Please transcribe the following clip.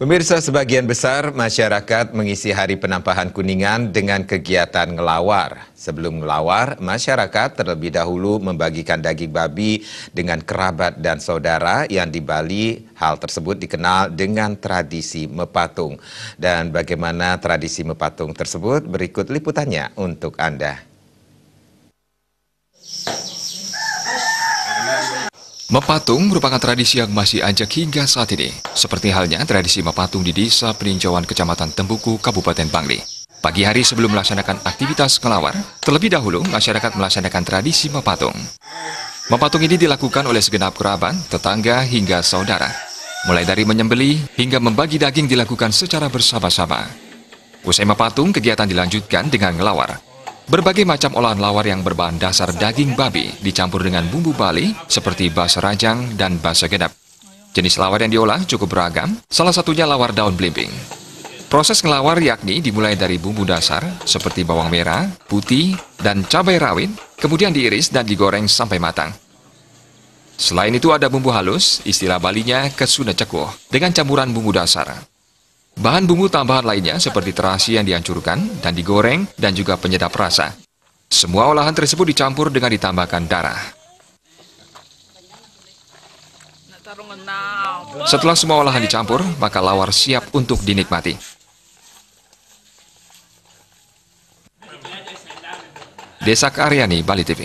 Pemirsa, sebagian besar masyarakat mengisi Hari Penampahan Kuningan dengan kegiatan ngelawar. Sebelum ngelawar, masyarakat terlebih dahulu membagikan daging babi dengan kerabat dan saudara yang di Bali. Hal tersebut dikenal dengan tradisi mepatung. Dan bagaimana tradisi mepatung tersebut? Berikut liputannya untuk Anda. Mepatung merupakan tradisi yang masih ajak hingga saat ini. Seperti halnya tradisi mepatung di Desa Peninjauan Kecamatan Tembuku, Kabupaten Bangli. Pagi hari sebelum melaksanakan aktivitas ngelawar, terlebih dahulu masyarakat melaksanakan tradisi mepatung. Mepatung ini dilakukan oleh segenap kerabat, tetangga, hingga saudara. Mulai dari menyembelih hingga membagi daging dilakukan secara bersama-sama. Usai mepatung, kegiatan dilanjutkan dengan ngelawar. Berbagai macam olahan lawar yang berbahan dasar daging babi dicampur dengan bumbu Bali seperti basa rajang dan basa genep. Jenis lawar yang diolah cukup beragam, salah satunya lawar daun belimbing. Proses ngelawar yakni dimulai dari bumbu dasar seperti bawang merah, putih, dan cabai rawit, kemudian diiris dan digoreng sampai matang. Selain itu ada bumbu halus, istilah Balinya kesuna cekuh, dengan campuran bumbu dasar. Bahan bumbu tambahan lainnya seperti terasi yang dihancurkan dan digoreng dan juga penyedap rasa. Semua olahan tersebut dicampur dengan ditambahkan darah. Setelah semua olahan dicampur, maka lawar siap untuk dinikmati. Desa Karyani, Bali TV.